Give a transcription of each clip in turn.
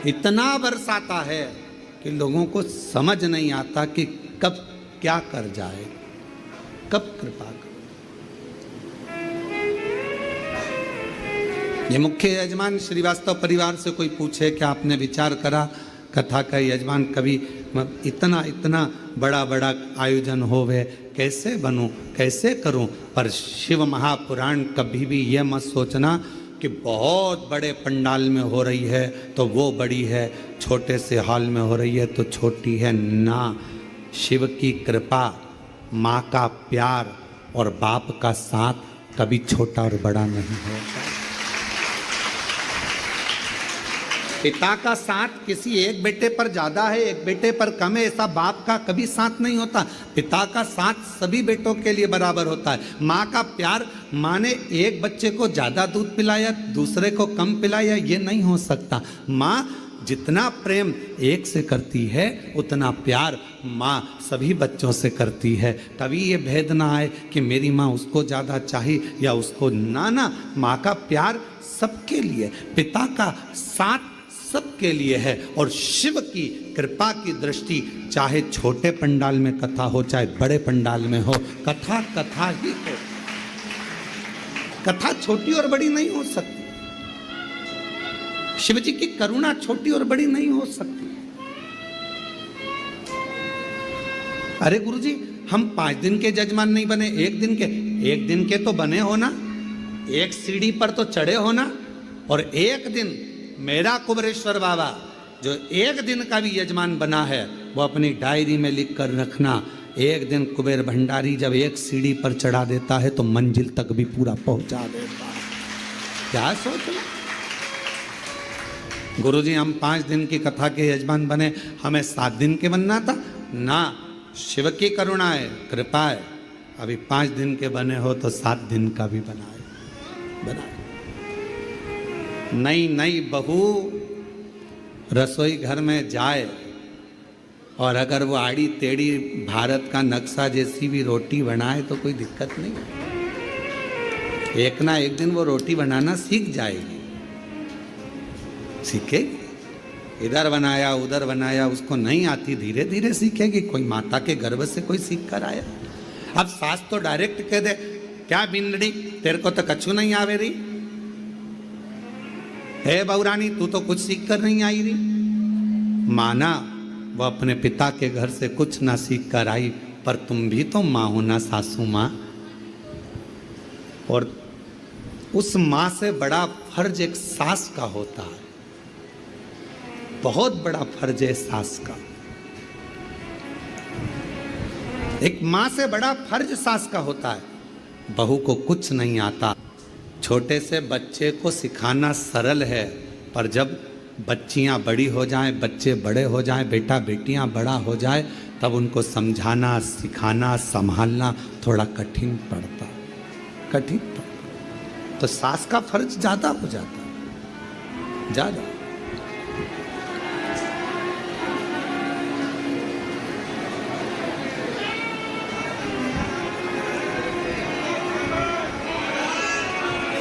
इतना बरसाता है कि लोगों को समझ नहीं आता कि कब क्या कर जाए, कब कृपा कर। ये मुख्य यजमान श्रीवास्तव परिवार से कोई पूछे कि आपने विचार करा कथा का यजमान कभी इतना इतना बड़ा बड़ा आयोजन होवे, कैसे बनूं, कैसे करूं? पर शिव महापुराण कभी भी ये मत सोचना कि बहुत बड़े पंडाल में हो रही है तो वो बड़ी है, छोटे से हॉल में हो रही है तो छोटी है। ना, शिव की कृपा, माँ का प्यार और बाप का साथ कभी छोटा और बड़ा नहीं होता। पिता का साथ किसी एक बेटे पर ज्यादा है, एक बेटे पर कम है, ऐसा बाप का कभी साथ नहीं होता। पिता का साथ सभी बेटों के लिए बराबर होता है। माँ का प्यार, माँ ने एक बच्चे को ज्यादा दूध पिलाया, दूसरे को कम पिलाया, ये नहीं हो सकता। माँ जितना प्रेम एक से करती है उतना प्यार माँ सभी बच्चों से करती है। कभी ये भेद ना आए कि मेरी माँ उसको ज़्यादा चाहिए या उसको ना, माँ का प्यार सबके लिए, पिता का साथ सबके लिए है। और शिव की कृपा की दृष्टि चाहे छोटे पंडाल में कथा हो चाहे बड़े पंडाल में हो, कथा कथा ही हो। कथा छोटी और बड़ी नहीं हो सकती। शिव जी की करुणा छोटी और बड़ी नहीं हो सकती। अरे गुरुजी, हम 5 दिन के जजमान नहीं बने, 1 दिन के। 1 दिन के तो बने हो ना, एक सीढ़ी पर तो चढ़े हो ना। और 1 दिन मेरा कुबेरेश्वर बाबा जो 1 दिन का भी यजमान बना है वो अपनी डायरी में लिख कर रखना। 1 दिन कुबेर भंडारी जब एक सीढ़ी पर चढ़ा देता है तो मंजिल तक भी पूरा पहुंचा देता है। क्या सोचना? गुरुजी, हम 5 दिन की कथा के यजमान बने, हमें 7 दिन के बनना था ना। शिव की करुणा है, कृपा है। अभी 5 दिन के बने हो तो 7 दिन का भी बनाए। नई बहू रसोई घर में जाए और अगर वो आड़ी टेढ़ी भारत का नक्शा जैसी भी रोटी बनाए तो कोई दिक्कत नहीं। एक ना एक दिन वो रोटी बनाना सीख जाएगी, सीखेगी। इधर बनाया उधर बनाया, उसको नहीं आती, धीरे धीरे सीखेगी। कोई माता के गर्भ से कोई सीख कर आया। अब सास तो डायरेक्ट कह दे, क्या बिंदड़ी तेरे को तो कछु नहीं आवे रही है बहुरानी, तू तो कुछ सीख कर नहीं आई रही। माना वो अपने पिता के घर से कुछ ना सीख कर आई, पर तुम भी तो माँ हो ना सासू माँ। और उस माँ से बड़ा फर्ज एक सास का होता है, बहुत बड़ा फर्ज है सास का। एक माँ से बड़ा फर्ज सास का होता है। बहू को कुछ नहीं आता। छोटे से बच्चे को सिखाना सरल है, पर जब बच्चियां बड़ी हो जाएं, बच्चे बड़े हो जाएं, बेटा बेटियां बड़ा हो जाए, तब उनको समझाना, सिखाना, संभालना थोड़ा कठिन पड़ता। तो सास का फर्ज ज्यादा हो जाता है, ज्यादा।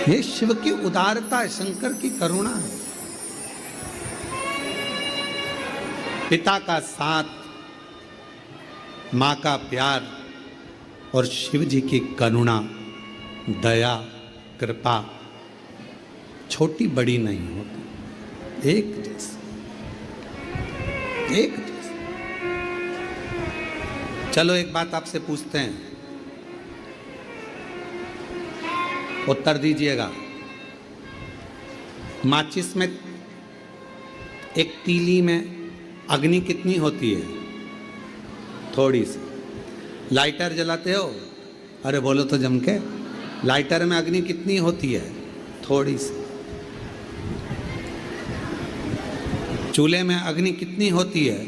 ये शिव की उदारता है, शंकर की करुणा है। पिता का साथ, माँ का प्यार और शिव जी की करुणा, दया, कृपा छोटी बड़ी नहीं होती, एक जैसी। चलो एक बात आपसे पूछते हैं, उत्तर दीजिएगा। माचिस में, एक तीली में अग्नि कितनी होती है? थोड़ी सी। लाइटर जलाते हो? अरे बोलो तो जम के। लाइटर में अग्नि कितनी होती है? थोड़ी सी। चूल्हे में अग्नि कितनी होती है?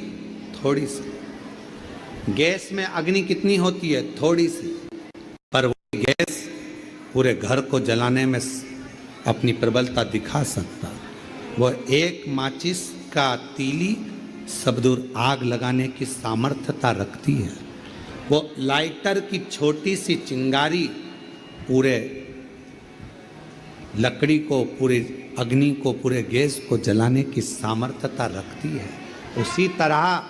थोड़ी सी। गैस में अग्नि कितनी होती है? थोड़ी सी। पर वो गैस पूरे घर को जलाने में अपनी प्रबलता दिखा सकता। वो एक माचिस का तीली सब दूर आग लगाने की सामर्थ्यता रखती है। वो लाइटर की छोटी सी चिंगारी पूरे लकड़ी को, पूरी अग्नि को, पूरे गैस को जलाने की सामर्थ्यता रखती है। उसी तरह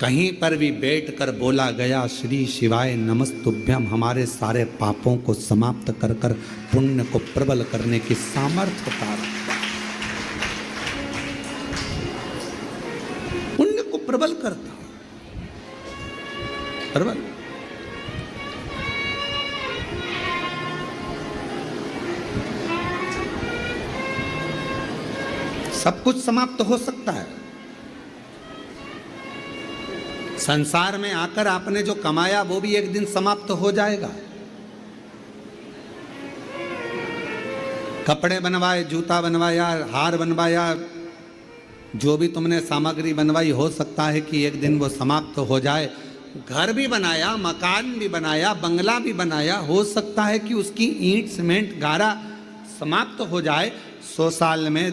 कहीं पर भी बैठकर बोला गया श्री शिवाय नमस्तुभ्यम, हमारे सारे पापों को समाप्त कर कर पुण्य को प्रबल करने की सामर्थ्यता रखता है, पुण्य को प्रबल करता है, प्रबल। सब कुछ समाप्त हो सकता है। संसार में आकर आपने जो कमाया वो भी एक दिन समाप्त हो जाएगा। कपड़े बनवाए, जूता बनवाया, हार बनवाया, जो भी तुमने सामग्री बनवाई, हो सकता है कि एक दिन वो समाप्त हो जाए। घर भी बनाया, मकान भी बनाया, बंगला भी बनाया, हो सकता है कि उसकी ईंट, सीमेंट, गारा समाप्त हो जाए। 100 साल में,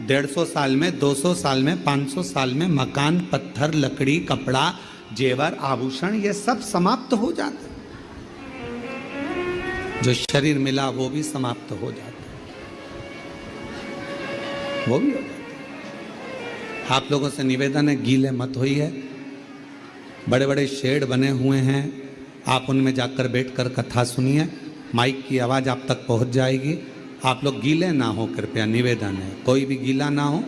150 साल में, 200 साल में, 500 साल में मकान, पत्थर, लकड़ी, कपड़ा, जेवर, आभूषण, ये सब समाप्त हो जाते। जो शरीर मिला वो भी समाप्त हो जाता, वो भी हो जाता। आप लोगों से निवेदन है, गीले मत होइए। बड़े बड़े शेड बने हुए हैं, आप उनमें जाकर बैठकर कथा सुनिए, माइक की आवाज़ आप तक पहुंच जाएगी। आप लोग गीले ना हो, कृपया निवेदन है, कोई भी गीला ना हो।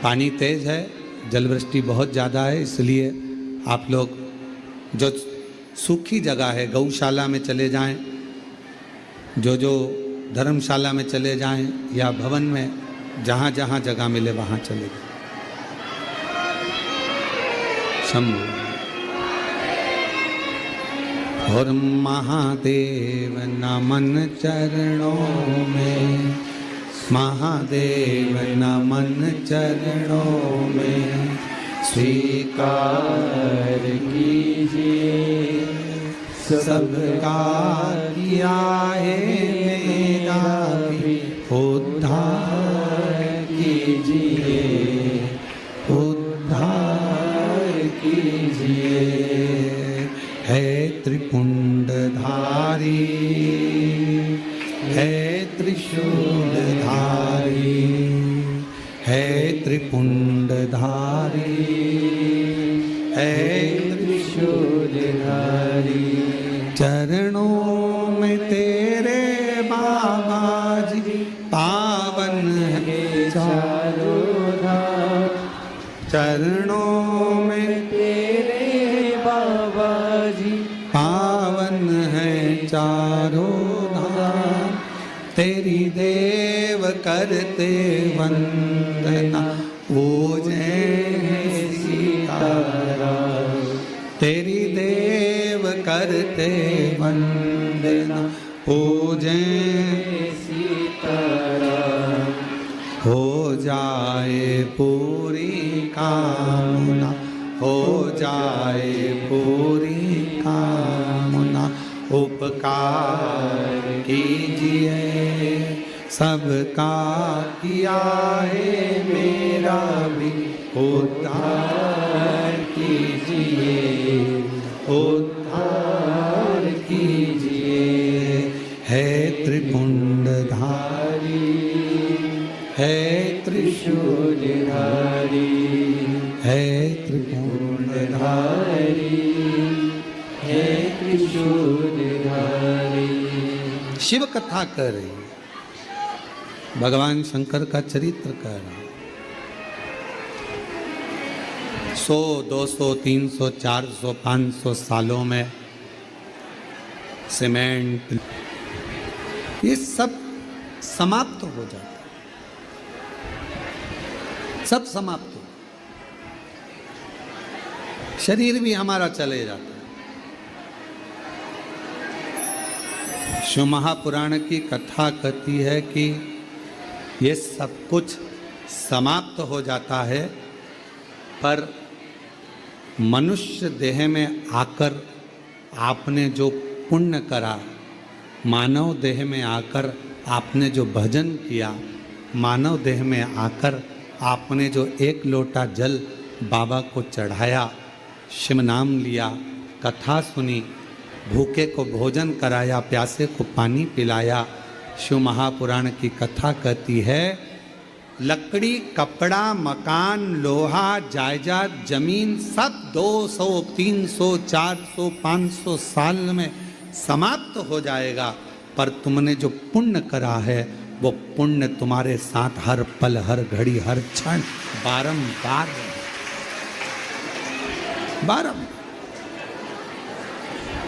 पानी तेज है, जलवृष्टि बहुत ज़्यादा है, इसलिए आप लोग जो सूखी जगह है, गौशाला में चले जाएं, जो धर्मशाला में चले जाएं, या भवन में, जहाँ जहाँ जगह मिले वहाँ चले जाएं। शंभु। और महादेव नमन चरणों में, महादेव नमन चरणों में, स्वीकार कीजिए सबका किया है मेरा भी उद्धार कीजिए, उद्धार कीजिए। है त्रिपुंडधारी, है त्रिशूलधारी, है त्रिपुंडधारी, है त्रिशूलधारी। चरणों में तेरे बाबा जी पावन है चारों धाम, चरणों में तेरे बाबा जी पावन है चारों धाम। तेरी देव करते वंदना, पूजे सीताराम। तेरी देव करते वंदना, पूजे सीताराम। हो जाए पूरी कामना, हो जाए पूरी कामना। उपकार कीजिए सबका किया है मेरा भी उद्धार कीजिए, उद्धार कीजिए। है त्रिपुंडधारी, है त्रिशूलधारी, है त्रिपुंडधारी, है त्रिशूलधारी। शिव कथा कर रही है, भगवान शंकर का चरित्र कर रहा है। 100, 200, 300, 400, 500 सालों में सीमेंट ये सब समाप्त हो जाता है, सब समाप्त हो, शरीर भी हमारा चले जाता है। शिव महापुराण की कथा कहती है कि ये सब कुछ समाप्त हो जाता है, पर मनुष्य देह में आकर आपने जो पुण्य करा, मानव देह में आकर आपने जो भजन किया, मानव देह में आकर आपने जो एक लोटा जल बाबा को चढ़ाया, शिव नाम लिया, कथा सुनी, भूखे को भोजन कराया, प्यासे को पानी पिलाया, शिव महापुराण की कथा कहती है, लकड़ी, कपड़ा, मकान, लोहा, जायदाद, जमीन सब 200, 300, 400, 500 साल में समाप्त हो जाएगा, पर तुमने जो पुण्य करा है वो पुण्य तुम्हारे साथ हर पल, हर घड़ी, हर क्षण बारंबार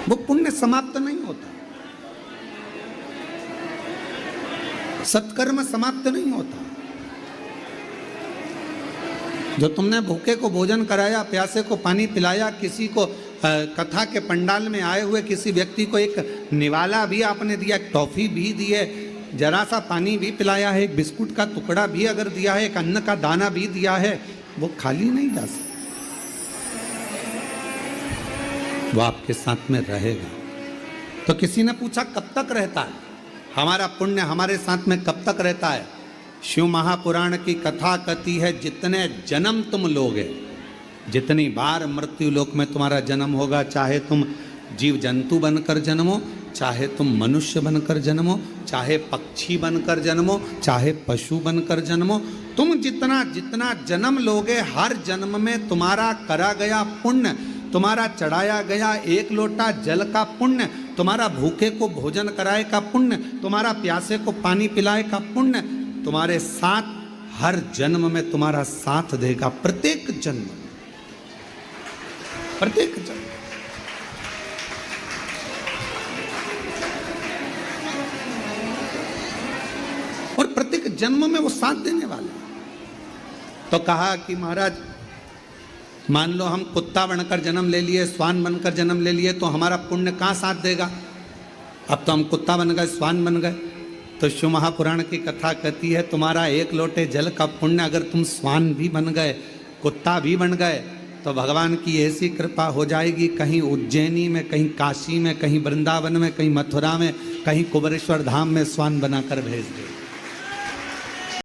वो पुण्य समाप्त नहीं होता, सत्कर्म समाप्त नहीं होता। जो तुमने भूखे को भोजन कराया, प्यासे को पानी पिलाया, किसी को कथा के पंडाल में आए हुए किसी व्यक्ति को एक निवाला भी आपने दिया, एक टॉफी भी दी है, जरा सा पानी भी पिलाया है, एक बिस्कुट का टुकड़ा भी अगर दिया है, एक अन्न का दाना भी दिया है, वो खाली नहीं जा सकता, वो आपके साथ में रहेगा। तो किसी ने पूछा कब तक रहता है हमारा पुण्य, हमारे साथ में कब तक रहता है? शिव महापुराण की कथा कहती है, जितने जन्म तुम लोगे, जितनी बार मृत्यु लोक में तुम्हारा जन्म होगा, चाहे तुम जीव जंतु बनकर जन्मो, चाहे तुम मनुष्य बनकर जन्मो, चाहे पक्षी बनकर जन्मो, चाहे पशु बनकर जन्मो, तुम जितना जितना जन्म लोगे, हर जन्म में तुम्हारा करा गया पुण्य, तुम्हारा चढ़ाया गया 1 लोटा जल का पुण्य, तुम्हारा भूखे को भोजन कराए का पुण्य, तुम्हारा प्यासे को पानी पिलाए का पुण्य तुम्हारे साथ हर जन्म में तुम्हारा साथ देगा, प्रत्येक जन्म, प्रत्येक जन्म। और प्रत्येक जन्म में वो साथ देने वाला। तो कहा कि महाराज मान लो हम कुत्ता बनकर जन्म ले लिए, श्वान बनकर जन्म ले लिए, तो हमारा पुण्य कहाँ साथ देगा? अब तो हम कुत्ता बन गए, श्वान बन गए। तो शिव महापुराण की कथा कहती है, तुम्हारा 1 लोटे जल का पुण्य अगर तुम श्वान भी बन गए, कुत्ता भी बन गए, तो भगवान की ऐसी कृपा हो जाएगी, कहीं उज्जैनी में, कहीं काशी में, कहीं वृंदावन में, कहीं मथुरा में, कहीं कुबेरेश्वर धाम में श्वान बनाकर भेज दे।